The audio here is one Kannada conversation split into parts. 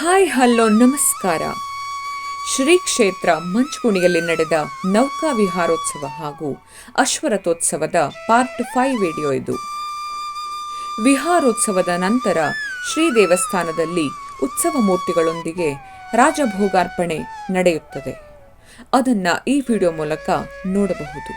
ಹಾಯ್ ಹಲೋ ನಮಸ್ಕಾರ. ಶ್ರೀ ಕ್ಷೇತ್ರ ಮಂಚುಗುಣಿಯಲ್ಲಿ ನಡೆದ ನೌಕಾ ವಿಹಾರೋತ್ಸವ ಹಾಗೂ ಅಶ್ವರಥೋತ್ಸವದ ಪಾರ್ಟ್ 5 ವಿಡಿಯೋ ಇದು. ವಿಹಾರೋತ್ಸವದ ನಂತರ ಶ್ರೀ ದೇವಸ್ಥಾನದಲ್ಲಿ ಉತ್ಸವ ಮೂರ್ತಿಗಳೊಂದಿಗೆ ರಾಜಭೋಗಾರ್ಪಣೆ ನಡೆಯುತ್ತದೆ. ಅದನ್ನು ಈ ವಿಡಿಯೋ ಮೂಲಕ ನೋಡಬಹುದು.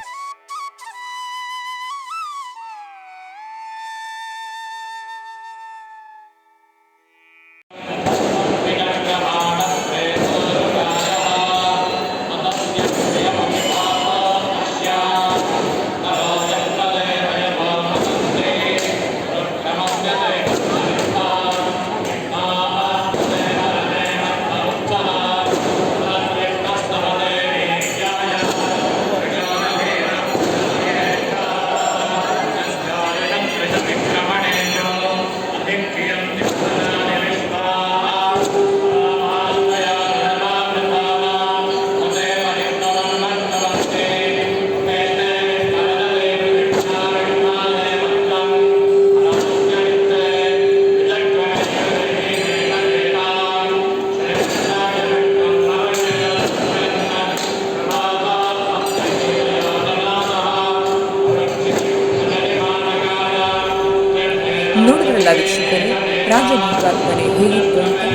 ನೋಡಿದ್ರಲ್ಲ ವೀಕ್ಷಕರೇ, ರಾಜಭೋಗಾರ್ಪಣೆ ಹೇಗಿತ್ತು ಅಂತ.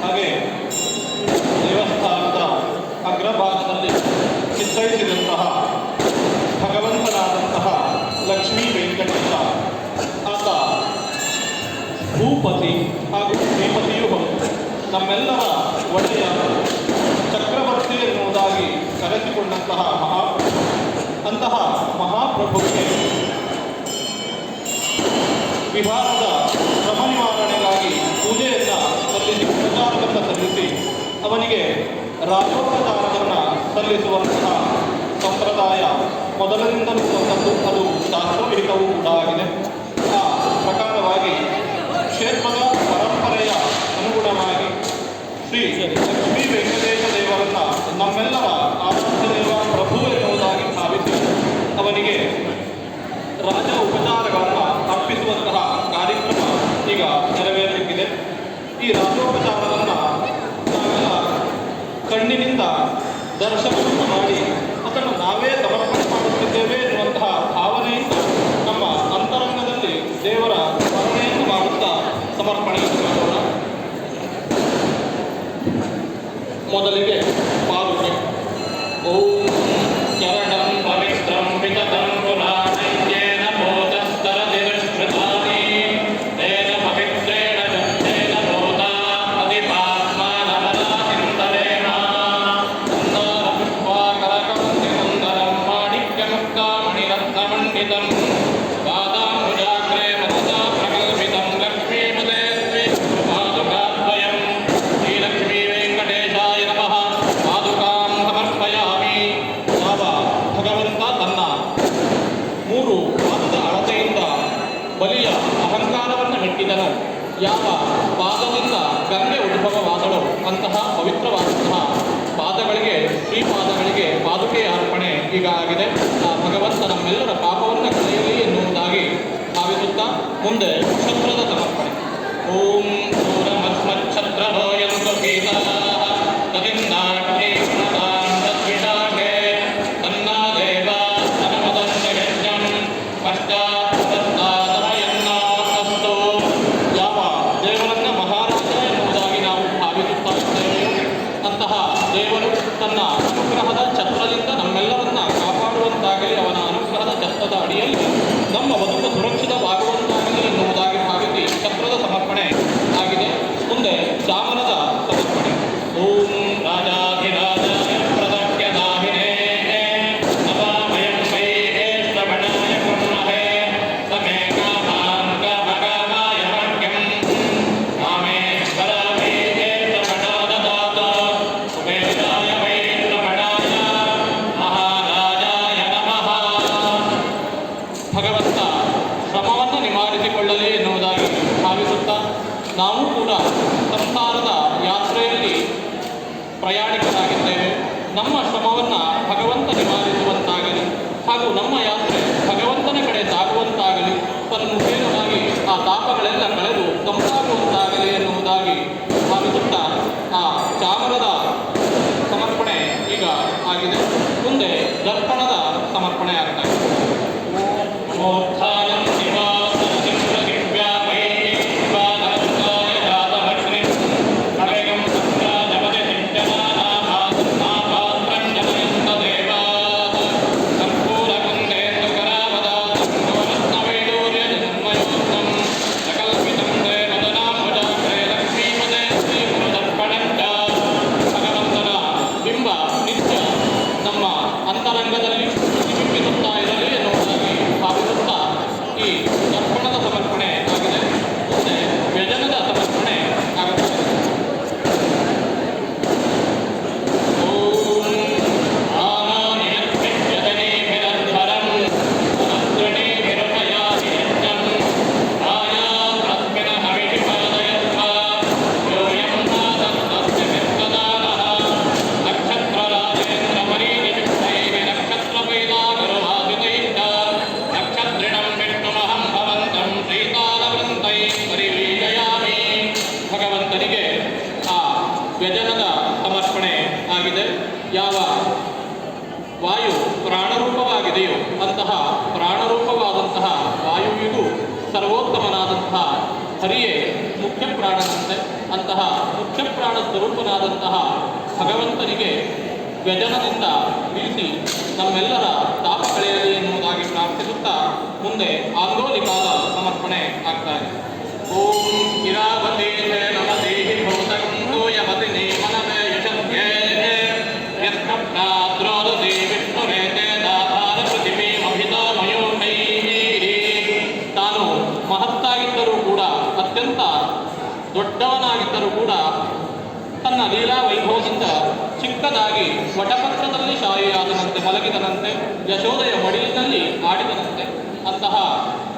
ಹಾಗೆ ದೇವಸ್ಥಾನದ ಅಗ್ರಭಾಗದಲ್ಲಿ ಚಿತ್ರಿಸಿದಂತಹ ಭಗವಂತನಾದಂತಹ ಲಕ್ಷ್ಮೀ ವೆಂಕಟೇಶ ಆತ ಭೂಪತಿ ಹಾಗೂ ಶ್ರೀಪತಿಯೂ ಹೌದು. ನಮ್ಮೆಲ್ಲರ ಒಡೆಯ ಚಕ್ರವರ್ತಿ ಎನ್ನುವುದಾಗಿ ಕರೆಸಿಕೊಂಡಂತಹ ಅಂತಹ ಮಹಾಪ್ರಭುವಿಗೆ ವಿವಾಹದ ಶ್ರಮ ನಿವಾರಣೆಗಾಗಿ ಪೂಜೆಯನ್ನು ಸಲ್ಲಿಸಿ ಉಪಚಾರವನ್ನು ಸಲ್ಲಿಸಿ ಅವನಿಗೆ ರಾಜೋಪಚಾರವನ್ನು ಸಲ್ಲಿಸುವಂತಹ ಸಂಪ್ರದಾಯ ಮೊದಲಿನಿಂದಲೂ ಬಂದದ್ದು. ಅದು ಶಾಸ್ತ್ರವಿಹಿತವೂ ಕೂಡ ಆಗಿದೆ. ಆ ಪ್ರಕಾರವಾಗಿ ಕ್ಷೇತ್ರದ ಪರಂಪರೆಯ ಅನುಗುಣವಾಗಿ ಶ್ರೀ ಲಕ್ಷ್ಮೀ ವೆಂಕಟೇಶ ದೇವರನ್ನು ನಮ್ಮೆಲ್ಲರ ಆರಾಧ್ಯದೇವ ಪ್ರಭು ಎನ್ನುವುದಾಗಿ ಭಾವಿಸಿ ಅವನಿಗೆ ರಾಜ ಉಪಚಾರಗಳನ್ನು ಅರ್ಪಿಸುವಂತಹ ಕಾರ್ಯಕ್ರಮ ಈಗ ನೆರವೇರಲಿಕ್ಕಿದೆ. ಈ ರಾಜೋಪಚಾರವನ್ನು ನಾವೆಲ್ಲ ಕಣ್ಣಿನಿಂದ ದರ್ಶನವನ್ನು ಮಾಡಿ ಅದನ್ನು ನಾವೇ ಸಮರ್ಪಣೆ ಮಾಡುತ್ತಿದ್ದೇವೆ ಎನ್ನುವಂತಹ ಭಾವನೆಯಿಂದ ನಮ್ಮ ಅಂತರಂಗದಲ್ಲಿ ದೇವರ ಸ್ಮರಣೆಯನ್ನು ಮಾಡುತ್ತಾ ಸಮರ್ಪಣೆಯನ್ನು ಮಾಡೋಣ. ಮೊದಲಿಗೆ ಪಾದುಕೆ. ಓಂ ಚರಣಂ ಪವಿತ್ರಂ ವಿತತಂ ಪುರಾಣೈಕೇನ ಭೂತಸ್ತರದಿರುಷ್ಕೃತಾನಿ ತೇನ ಪವಿತ್ರೇಣ ಜಪ್ತೇನ ಭೂತಾ ಅಧಿಪಾತ್ಮಾನಮರಾಹಿಂದರೇಣ ಮಂದಾರಪುಷ್ಪಾಕರಕವಂತಿ ಸುಂದರಂ ಮಾಣಿಕ್ಯಮುಕ್ತಾಮಣಿರತ್ನಮಂಡಿತಂ ಪಾದಾಂಬುಜಾಗ್ರೇ ಮನಸಾ ಪ್ರಕಲ್ಪಿತಂ ಲಕ್ಷ್ಮೀಪದೇ ಪಾದುಕಾದ್ವಯಂ ಶ್ರೀಲಕ್ಷ್ಮೀ ವೆಂಕಟೇಶಾಯ ನಮಃ. ಪಾದುಕಾಂ ಸಮರ್ಪಯಾಮಿ. ಯಾವ ಭಗವಂತ ತನ್ನ 3 ಪಾದದ ಅಳತೆಯಿಂದ ಬಲಿಯ ಅಹಂಕಾರವನ್ನು ಮೆಟ್ಟಿದನು, ಯಾವ ಪಾದದಿಂದ ಗಂಗೆ ಉದ್ಭವವಾದಳು ಅಂತಹ ಪವಿತ್ರವಾದಂತಹ ಪಾದಗಳಿಗೆ, ಶ್ರೀಪಾದಗಳಿಗೆ ಪಾದುಕೆಯ ಅರ್ಪಣೆ ಈಗ ಆಗಿದೆ. ಆ ಭಗವಂತ ನಮ್ಮೆಲ್ಲರ ಪಾಪವನ್ನು ಕಳೆಯಲಿ ಎನ್ನುವುದಾಗಿ ಭಾವಿಸುತ್ತಾ ಮುಂದೆ ಛತ್ರದ ಸಮರ್ಪಣೆ. ಓಂ ಸೂರಮಸ್ಮಚ್ಛತ್ರಭೋ ಯಂತು ಗೀತಾ ದೇವರು ತನ್ನ ಅನುಗ್ರಹದ ಛತ್ರದಿಂದ ನಮ್ಮೆಲ್ಲರನ್ನ ಕಾಪಾಡುವಂತಾಗಲಿ, ಅವನ ಅನುಗ್ರಹದ ಛತ್ರದ ಅಡಿಯಲ್ಲಿ ನಮ್ಮ ಬದುಕು ಸುರಕ್ಷಿತವಾಗುವಂತಾಗಲಿ ಎನ್ನುವುದಾಗಿ ಭಾವಿಸಿ ಛತ್ರದ ಸಮರ್ಪಣೆ ಆಗಿದೆ. ಮುಂದೆ ಚಾಮರದ ಸಮರ್ಪಣೆ. ಓಂ ರಾಜಾಧಿರಾಜಾಯ ಪ್ರದಕ್ಯದಾಹಿನೇ ನಮಾಮಯಂ ವೈಹೇ ಶ್ರವಣಾಯ ಬ್ರಹ್ಮಹೇ ಸಮೇ ಕಾಮಾನ್ ಕಾಮಕಾಮಾಯ ಭಾಗ್ಯಂ ಕಾಮೇಶ್ವರ ವೈಹೇ ಶ್ರವಣಾದದಾತ ಕುಬೇರಾಯ ವೈ ಶ್ರವಣಾಯ ಮಹಾರಾಜಾಯ ನಮಃ. ಭಗವಂತ ಶ್ರಮವನ್ನು ನಿವಾರಿಸಿಕೊಳ್ಳಲಿ ಎನ್ನುವುದಾಗಿ ಭಾವಿಸುತ್ತಾ ನಾವು ಕೂಡ ಸಂಸಾರದ ಯಾತ್ರೆಯಲ್ಲಿ ಪ್ರಯಾಣಿಕರಾಗಿದ್ದೇವೆ. ನಮ್ಮ ಶ್ರಮವನ್ನು ಭಗವಂತ ನಿವಾರಿಸುವಂತಾಗಲಿ ಹಾಗೂ ನಮ್ಮ ಯಾತ್ರೆ ಭಗವಂತನ ಕಡೆ ಸಾಗುವಂತಾಗಲಿ, ತನ್ಮುಖೇನವಾಗಿ ಆ ತಾಪಗಳೆಲ್ಲ ಕಳೆದು ತಂಪಾಗುವಂತಾಗಲಿ ಎನ್ನುವುದಾಗಿ ಭಾವಿಸುತ್ತಾ ಆ ಚಾಮರದ ಸಮರ್ಪಣೆ ಈಗ ಆಗಿದೆ. ಮುಂದೆ ದರ್ಪಣದ ಸಮರ್ಪಣೆ ಆಗ್ತಾ ಇದೆ. ನಮೋತ್ಥಾನಂ ಶಿವಾಸನ ದಿವ್ಯಾಮೈ ಶಿವಾನಂದಾಯ ಜಾತಭಕ್ತಿ ಕಳೆಗಂ ಸಂಗಾಜಪತಿ ಸಿಂಚನಾನಾಪಾತ್ರಂ ಜನಯಂತ ದೇವಾಃ ಕರ್ಪೂರಕುಂಡೇಂದುಕರಾವದಾತಂ ಗೋರತ್ನವೈಡೂರ್ಯನಿರ್ಮಯೋಕ್ತಂ ಸಕಲ್ಪಿತಂ ದೇವದನಾಂಬುಜಾಗ್ರೇ ಲಕ್ಷ್ಮೀಪದೇ ಶ್ರೀಗುರುದರ್ಪಣಂಚ. ಭಗವಂತನ ಬಿಂಬ ನಿತ್ಯ ನಮ್ಮ ಅಂತರಂಗದಲ್ಲಿ ಪ್ರತಿಬಿಂಬಿಸುತ್ತಾ ಇರಲಿ ಎನ್ನುವುದಾಗಿ ಭಾವಿಸುತ್ತಾ ಈ ದರ್ಪಣದ ಸಮರ್ಪಣೆ ಆಗಿದೆ. ಮುಂದೆ ವ್ಯಜನದ ಸಮರ್ಪಣೆ ಆಗುತ್ತದೆ. ಓಂ ಆನಾನಿಯತ್ಪಿಜ್ಯತನೇಭಿರಧ್ವರಂ ಸಹಸ್ರಣೇಭಿರುಪಯಾಸಿ ಯಜ್ಞಂ ಆಯಾಸ್ರಸ್ಮಿನ್ ಹವಿಷಿಪಾದಯಸ್ವ ಯೋಯಂ ನಾದಸ್ತಸ್ಯ ಮಿತ್ತದಾನಃ ನಕ್ಷತ್ರರಾಜೇಂದ್ರಮರೀಚಿಷುಪ್ತೈಃ ನಕ್ಷತ್ರಪೈಲಾಗುರುವಾದಿತೈಶ್ಚ ನಕ್ಷತ್ರಿಣಂ ವಿಷ್ಣುಮಹಂ ಭವಂತಂ ಶ್ರೀತಾಲವೃಂತೈಃ ಪರಿವೀಜಯಾಮಿ. ಭಗವಂತನಿಗೆ ಆ ವ್ಯಜನದ ಸಮರ್ಪಣೆ ಆಗಿದೆ. ಯಾವ ವಾಯು ಪ್ರಾಣರೂಪವಾಗಿದೆಯೋ ಅಂತಹ ಪ್ರಾಣರೂಪವಾದಂತಹ ವಾಯುವಿಗೂ ಸರ್ವೋತ್ತಮನಾದಂತಹ ಹರಿಯೇ ಮುಖ್ಯ ಪ್ರಾಣನಂತೆ, ಅಂತಹ ಮುಖ್ಯ ಪ್ರಾಣ ಸ್ವರೂಪನಾದಂತಹ ಭಗವಂತನಿಗೆ ವ್ಯಜನದಿಂದ ಬೀಸಿ ನಮ್ಮೆಲ್ಲರ ತಾಪ ಕಳೆಯಲಿ ಎನ್ನುವುದಾಗಿ ಪ್ರಾರ್ಥಿಸುತ್ತಾ ಮುಂದೆ ಆಂದೋಲಿಕಾದ ಸಮರ್ಪಣೆ ಆಗ್ತಾ ಇದೆ. ಓಂ ಇರಾವತಿ ನಮತಿ ಭೂತಕಂ ತೂಯವತಿ ನೇಮನಮೇ ಯಶಸ್ಯೇ ಯತ್ಪ್ರಾದ್ರೋದತಿ ವಿಷ್ಣುರೇತೆ ದಾತಾರ ಪೃಥಿವೀಮಭಿತಾಮಯೋಮೈಃ. ತಾನು ಮಹತ್ತಾಗಿದ್ದರೂ ಕೂಡ, ಅತ್ಯಂತ ದೊಡ್ಡವನಾಗಿದ್ದರೂ ಕೂಡ ತನ್ನ ಲೀಲಾ ವೈಭವದಿಂದ ಚಿಕ್ಕದಾಗಿ ವಟಪತ್ರದಲ್ಲಿ ಶಾಯಿಯಾದನಂತೆ ಮಲಗಿದನಂತೆ, ಯಶೋದೆಯ ಮಡಿಲಿನಲ್ಲಿ ಆಡಿದನಂತೆ. ಅಂತಹ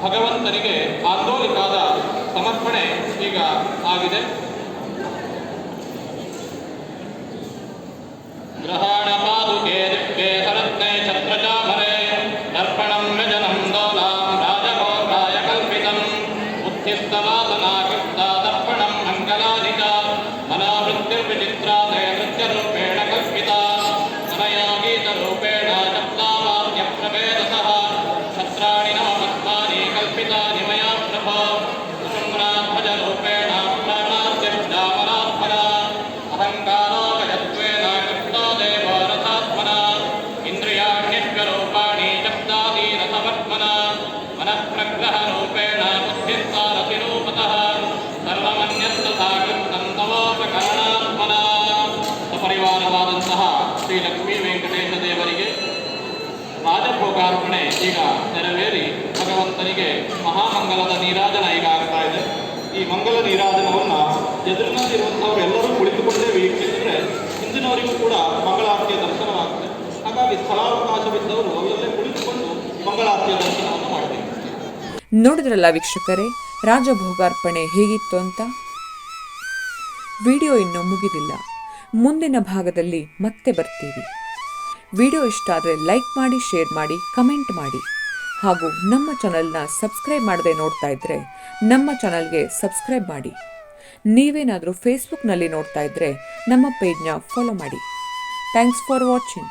ಭಗವಂತನಿಗೆ ಆಂದೋಲಿಕಾದ ಸಮರ್ಪಣೆ ಈಗ ಆಗಿದೆ. ಗ್ರಹಣ ಪಾದುಕೆ ದಿವ್ಯೆ ಸರತ್ನೆ ಛತ್ರಚಾಮರೆ ದರ್ಪಣಂ ವ್ಯಜನಂ ದೋಲಾಂ ರಾಜಭೋಗಾಯ ಕಲ್ಪಿತಂ ಉತ್ಥಿಸ್ತವಾಸನಾಕೃತ ದರ್ಪಣಂ ಮಂಗಲಾಧಿಕ ಮನಾವೃತ್ತಿರ್ವಿಚಿತ್ರಾತೆ ನೃತ್ಯರೂಪೇಣ ಕಲ್ಪಿತ ಅನಯಾ ಗೀತರೂಪೇಣ ಶಬ್ದಾವಾದ್ಯಪ್ರಭೇದಸಃ ಛತ್ರಾಣಿ ನವಪದ್ಮಾನಿ ಕಲ್ಪಿತಾನಿ ಮಯಾ ಪ್ರಭೋ ಕುಸುಮ್ನಾಧ್ವಜರೂಪೇಣ ಪ್ರಾಣಾದ್ಯರ್ಜಾಮರಾತ್ಮನ ಅಹಂಕಾರೋಗಯತ್ವೇನ ಕೃಪ್ತೋ ದೇವೋ ರಥಾತ್ಮನ ಇಂದ್ರಿಯಾಣ್ಯಪ್ಯರೂಪಾಣಿ ಶಬ್ದಾದೀರಥವತ್ಮನ ಮನಃಪ್ರಗ್ರಹರೂಪೇಣ ಬುದ್ಧಿಸ್ತಾರಥಿರೂಪತಃ ಸರ್ವಮನ್ಯಸ್ತಥಾ ಕೃಪ್ತಂ ತವೋಪಕರಣಾತ್ಮನ. ಸಪರಿವಾರವಾದಂತಹ ಶ್ರೀ ಲಕ್ಷ್ಮೀ ವೆಂಕಟೇಶ ದೇವರಿಗೆ ರಾಜಭೋಗಾರ್ಪಣೆ ಈಗ ನೆರವೇರಿ ಭಗವಂತನಿಗೆ ಮಹಾಮಂಗಲದ ನೀರಾಜನ ಈಗ ಆಗ್ತಾ ಇದೆ. ಈ ಮಂಗಲ ನೀರಾಜನವನ್ನು ಎದುರಿನಲ್ಲಿರುವಂಥವರು ಎಲ್ಲರೂ ಕುಳಿತುಕೊಂಡೇ ವೀಕ್ಷಿಸಿದರೆ ಹಿಂದಿನವರಿಗೂ ಕೂಡ ಮಂಗಳಾರತಿಯ ದರ್ಶನವಾಗ್ತದೆ. ಹಾಗಾಗಿ ಸ್ಥಳಾವಕಾಶವಿದ್ದವರು ಅವರಲ್ಲೇ ಕುಳಿತುಕೊಂಡು ಮಂಗಳಾರತಿಯ ದರ್ಶನವನ್ನು ಮಾಡಬೇಕು. ನೋಡಿದ್ರಲ್ಲ ವೀಕ್ಷಕರೇ, ರಾಜಭೋಗಾರ್ಪಣೆ ಹೇಗಿತ್ತು ಅಂತ. ವಿಡಿಯೋ ಇನ್ನೂ ಮುಗಿದಿಲ್ಲ, ಮುಂದಿನ ಭಾಗದಲ್ಲಿ ಮತ್ತೆ ಬರ್ತೀವಿ. ವಿಡಿಯೋ ಇಷ್ಟ ಆದರೆ ಲೈಕ್ ಮಾಡಿ, ಶೇರ್ ಮಾಡಿ, ಕಮೆಂಟ್ ಮಾಡಿ. ಹಾಗೂ ನಮ್ಮ ಚಾನಲ್ನ ಸಬ್ಸ್ಕ್ರೈಬ್ ಮಾಡದೆ ನೋಡ್ತಾ ಇದ್ದರೆ ನಮ್ಮ ಚಾನಲ್ಗೆ ಸಬ್ಸ್ಕ್ರೈಬ್ ಮಾಡಿ. ನೀವೇನಾದರೂ ಫೇಸ್ಬುಕ್ನಲ್ಲಿ ನೋಡ್ತಾ ಇದ್ದರೆ ನಮ್ಮ ಪೇಜ್ನ ಫಾಲೋ ಮಾಡಿ. Thanks for watching.